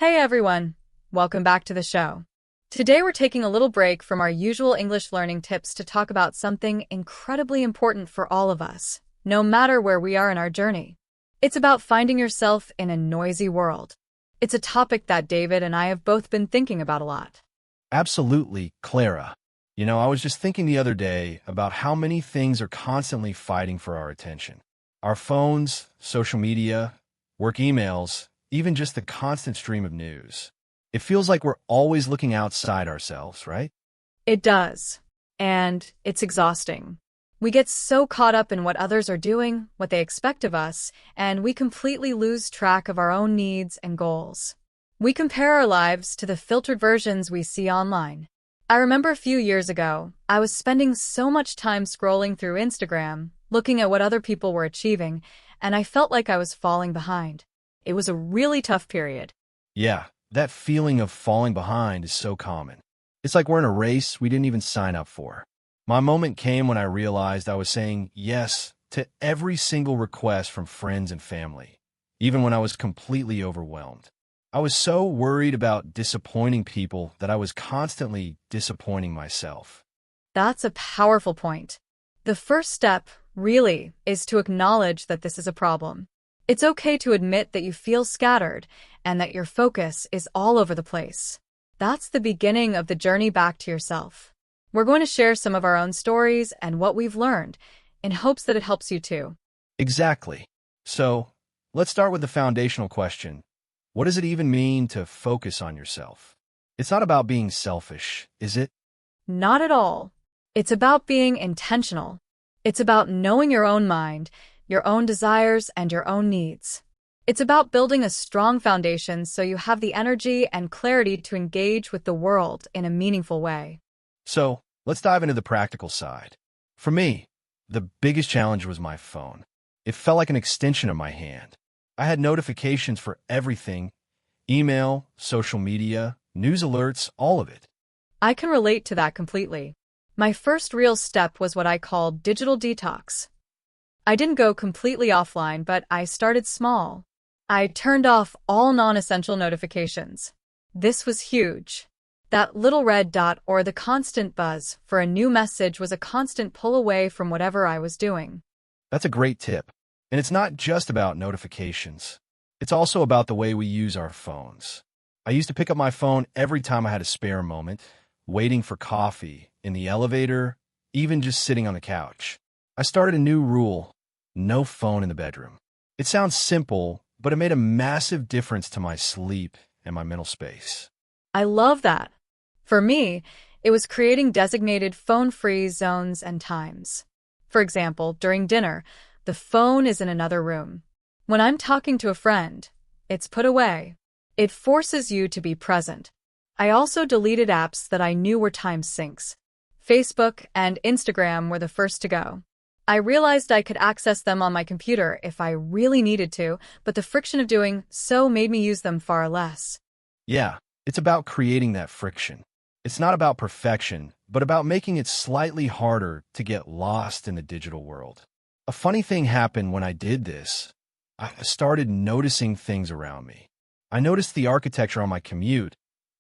Hey everyone, welcome back to the show. Today we're taking a little break from our usual English learning tips to talk about something incredibly important for all of us, no matter where we are in our journey. It's about finding yourself in a noisy world. It's a topic that David and I have both been thinking about a lot. Absolutely, Clara. I was just thinking the other day about how many things are constantly fighting for our attention. Our phones, social media, work emails, even just the constant stream of news. It feels like we're always looking outside ourselves, right? It does, and it's exhausting. We get so caught up in what others are doing, what they expect of us, and we completely lose track of our own needs and goals. We compare our lives to the filtered versions we see online. I remember a few years ago, I was spending so much time scrolling through Instagram, looking at what other people were achieving, and I felt like I was falling behind. It was a really tough period. Yeah, that feeling of falling behind is so common. It's like we're in a race we didn't even sign up for. My moment came when I realized I was saying yes to every single request from friends and family, even when I was completely overwhelmed. I was so worried about disappointing people that I was constantly disappointing myself. That's a powerful point. The first step, really, is to acknowledge that this is a problem. It's okay to admit that you feel scattered and that your focus is all over the place. That's the beginning of the journey back to yourself. We're going to share some of our own stories and what we've learned in hopes that it helps you too. Exactly. So, let's start with the foundational question. What does it even mean to focus on yourself? It's not about being selfish, is it? Not at all. It's about being intentional. It's about knowing your own mind, your own desires, and your own needs. It's about building a strong foundation so you have the energy and clarity to engage with the world in a meaningful way. So, let's dive into the practical side. For me, the biggest challenge was my phone. It felt like an extension of my hand. I had notifications for everything: email, social media, news alerts, all of it. I can relate to that completely. My first real step was what I called digital detox. I didn't go completely offline, but I started small. I turned off all non-essential notifications. This was huge. That little red dot or the constant buzz for a new message was a constant pull away from whatever I was doing. That's a great tip. And it's not just about notifications. It's also about the way we use our phones. I used to pick up my phone every time I had a spare moment, waiting for coffee, in the elevator, even just sitting on the couch. I started a new rule: no phone in the bedroom. It sounds simple, but it made a massive difference to my sleep and my mental space. I love that. For me, it was creating designated phone-free zones and times. For example, during dinner, the phone is in another room. When I'm talking to a friend, it's put away. It forces you to be present. I also deleted apps that I knew were time sinks. Facebook and Instagram were the first to go. I realized I could access them on my computer if I really needed to, but the friction of doing so made me use them far less. Yeah, it's about creating that friction. It's not about perfection, but about making it slightly harder to get lost in the digital world. A funny thing happened when I did this. I started noticing things around me. I noticed the architecture on my commute,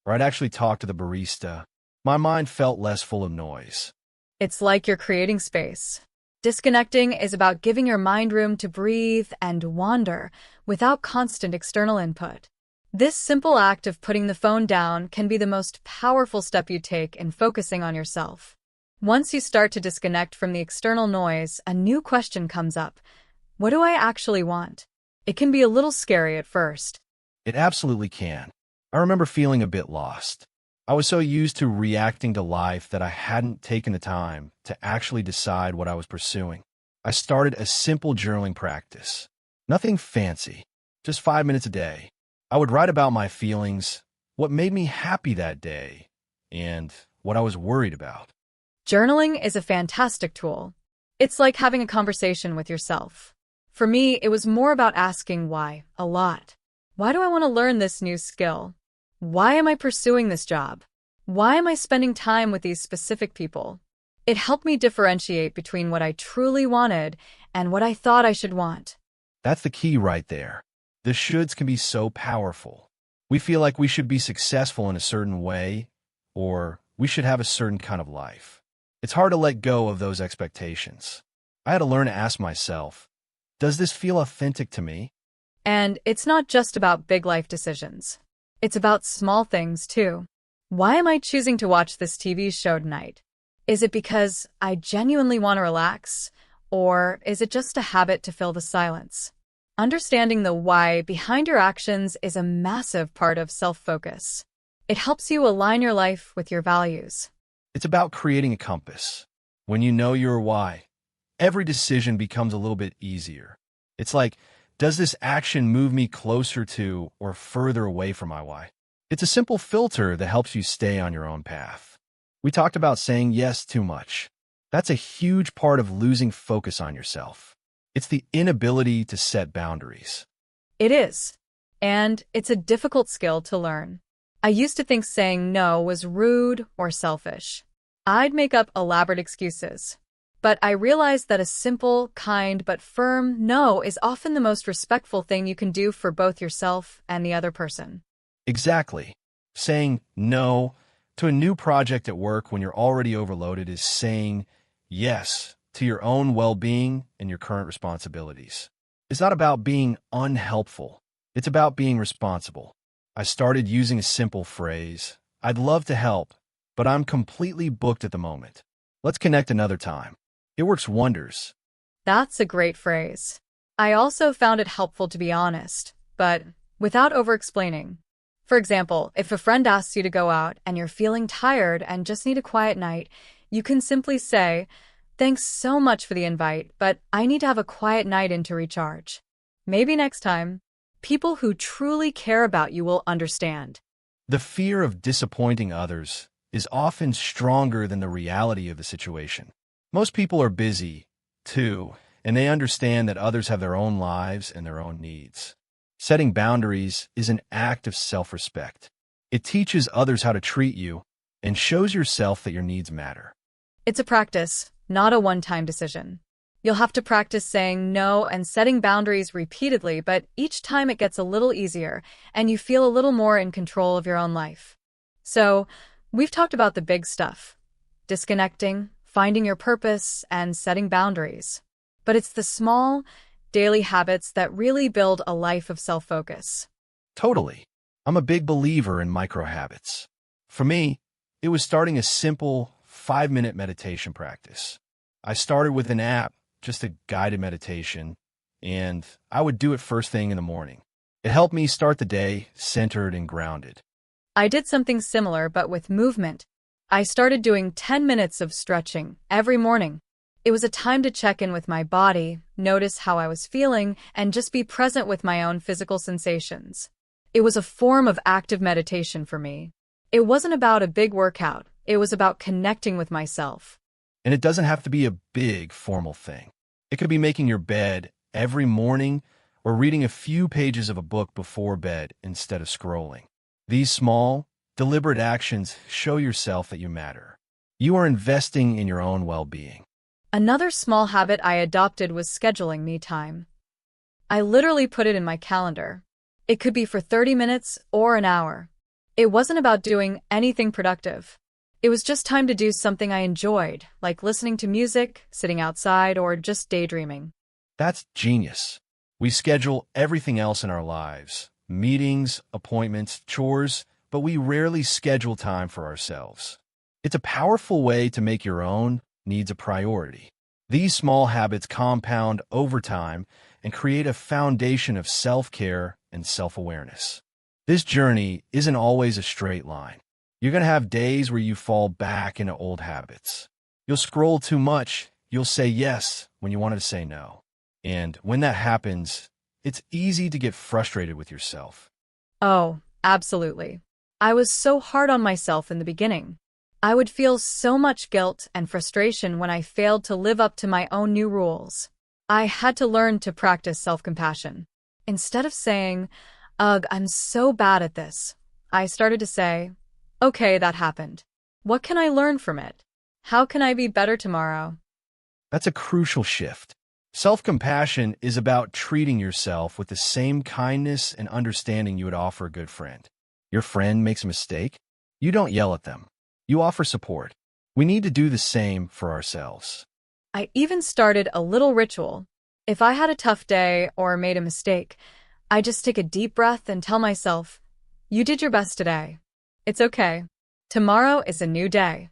or I'd actually talk to the barista. My mind felt less full of noise. It's like you're creating space. Disconnecting is about giving your mind room to breathe and wander without constant external input. This simple act of putting the phone down can be the most powerful step you take in focusing on yourself. Once you start to disconnect from the external noise, a new question comes up. What do I actually want? It can be a little scary at first. It absolutely can. I remember feeling a bit lost. I was so used to reacting to life that I hadn't taken the time to actually decide what I was pursuing. I started a simple journaling practice. Nothing fancy, just 5 minutes a day. I would write about my feelings, what made me happy that day, and what I was worried about. Journaling is a fantastic tool. It's like having a conversation with yourself. For me, it was more about asking why a lot. Why do I want to learn this new skill? Why am I pursuing this job? Why am I spending time with these specific people? It helped me differentiate between what I truly wanted and what I thought I should want. That's the key right there. The shoulds can be so powerful. We feel like we should be successful in a certain way, or we should have a certain kind of life. It's hard to let go of those expectations. I had to learn to ask myself, does this feel authentic to me? And it's not just about big life decisions. It's about small things, too. Why am I choosing to watch this TV show tonight? Is it because I genuinely want to relax, or is it just a habit to fill the silence? Understanding the why behind your actions is a massive part of self-focus. It helps you align your life with your values. It's about creating a compass. When you know your why, every decision becomes a little bit easier. It's like, does this action move me closer to or further away from my why? It's a simple filter that helps you stay on your own path. We talked about saying yes too much. That's a huge part of losing focus on yourself. It's the inability to set boundaries. It is. And it's a difficult skill to learn. I used to think saying no was rude or selfish. I'd make up elaborate excuses. But I realized that a simple, kind, but firm no is often the most respectful thing you can do for both yourself and the other person. Exactly. Saying no to a new project at work when you're already overloaded is saying yes to your own well-being and your current responsibilities. It's not about being unhelpful. It's about being responsible. I started using a simple phrase, I'd love to help, but I'm completely booked at the moment. Let's connect another time. It works wonders. That's a great phrase. I also found it helpful to be honest, but without over-explaining. For example, if a friend asks you to go out and you're feeling tired and just need a quiet night, you can simply say, "Thanks so much for the invite, but I need to have a quiet night in to recharge. Maybe next time." People who truly care about you will understand. The fear of disappointing others is often stronger than the reality of the situation. Most people are busy, too, and they understand that others have their own lives and their own needs. Setting boundaries is an act of self-respect. It teaches others how to treat you and shows yourself that your needs matter. It's a practice, not a one-time decision. You'll have to practice saying no and setting boundaries repeatedly, but each time it gets a little easier and you feel a little more in control of your own life. So, we've talked about the big stuff: disconnecting, finding your purpose, and setting boundaries. But it's the small, daily habits that really build a life of self-focus. Totally. I'm a big believer in micro habits. For me, it was starting a simple 5-minute meditation practice. I started with an app, just a guided meditation, and I would do it first thing in the morning. It helped me start the day centered and grounded. I did something similar, but with movement. I started doing 10 minutes of stretching every morning. It was a time to check in with my body, notice how I was feeling, and just be present with my own physical sensations. It was a form of active meditation for me. It wasn't about a big workout. It was about connecting with myself. And it doesn't have to be a big, formal thing. It could be making your bed every morning or reading a few pages of a book before bed instead of scrolling. These small, deliberate actions show yourself that you matter. You are investing in your own well-being. Another small habit I adopted was scheduling me time. I literally put it in my calendar. It could be for 30 minutes or an hour. It wasn't about doing anything productive. It was just time to do something I enjoyed, like listening to music, sitting outside, or just daydreaming. That's genius. We schedule everything else in our lives, meetings, appointments, chores, but we rarely schedule time for ourselves. It's a powerful way to make your own needs a priority. These small habits compound over time and create a foundation of self-care and self-awareness. This journey isn't always a straight line. You're going to have days where you fall back into old habits. You'll scroll too much. You'll say yes when you wanted to say no. And when that happens, it's easy to get frustrated with yourself. Oh, absolutely. I was so hard on myself in the beginning. I would feel so much guilt and frustration when I failed to live up to my own new rules. I had to learn to practice self-compassion. Instead of saying, "Ugh, I'm so bad at this," I started to say, "Okay, that happened. What can I learn from it? How can I be better tomorrow?" That's a crucial shift. Self-compassion is about treating yourself with the same kindness and understanding you would offer a good friend. Your friend makes a mistake? You don't yell at them. You offer support. We need to do the same for ourselves. I even started a little ritual. If I had a tough day or made a mistake, I just take a deep breath and tell myself, "You did your best today. It's okay. Tomorrow is a new day."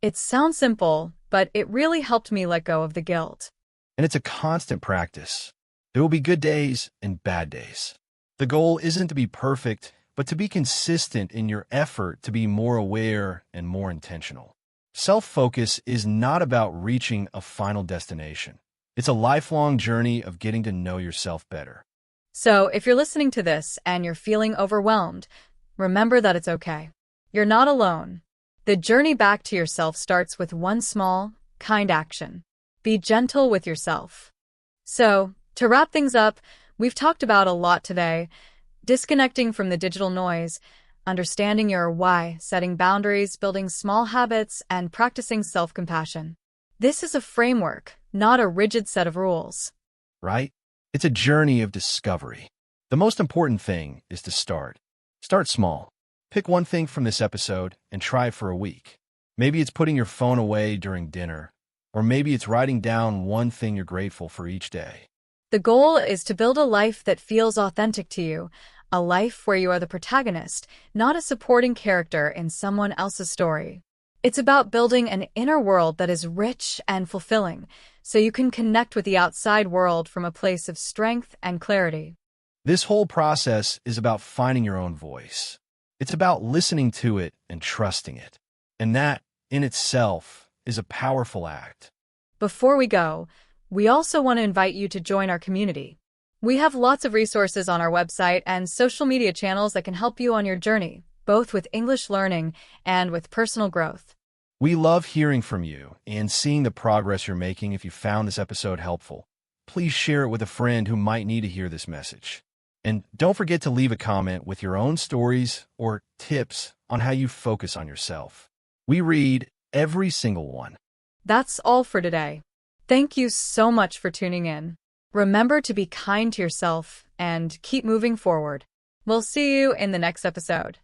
It sounds simple, but it really helped me let go of the guilt. And it's a constant practice. There will be good days and bad days. The goal isn't to be perfect, but to be consistent in your effort to be more aware and more intentional. Self-focus is not about reaching a final destination. It's a lifelong journey of getting to know yourself better. So, if you're listening to this and you're feeling overwhelmed, remember that it's okay. You're not alone. The journey back to yourself starts with one small, kind action. Be gentle with yourself. So, to wrap things up, we've talked about a lot today. Disconnecting from the digital noise, understanding your why, setting boundaries, building small habits, and practicing self-compassion. This is a framework, not a rigid set of rules. Right? It's a journey of discovery. The most important thing is to start. Start small. Pick one thing from this episode and try it for a week. Maybe it's putting your phone away during dinner, or maybe it's writing down one thing you're grateful for each day. The goal is to build a life that feels authentic to you, a life where you are the protagonist, not a supporting character in someone else's story. It's about building an inner world that is rich and fulfilling, so you can connect with the outside world from a place of strength and clarity. This whole process is about finding your own voice. It's about listening to it and trusting it. And that, in itself, is a powerful act. Before we go, we also want to invite you to join our community. We have lots of resources on our website and social media channels that can help you on your journey, both with English learning and with personal growth. We love hearing from you and seeing the progress you're making. If you found this episode helpful, please share it with a friend who might need to hear this message. And don't forget to leave a comment with your own stories or tips on how you focus on yourself. We read every single one. That's all for today. Thank you so much for tuning in. Remember to be kind to yourself and keep moving forward. We'll see you in the next episode.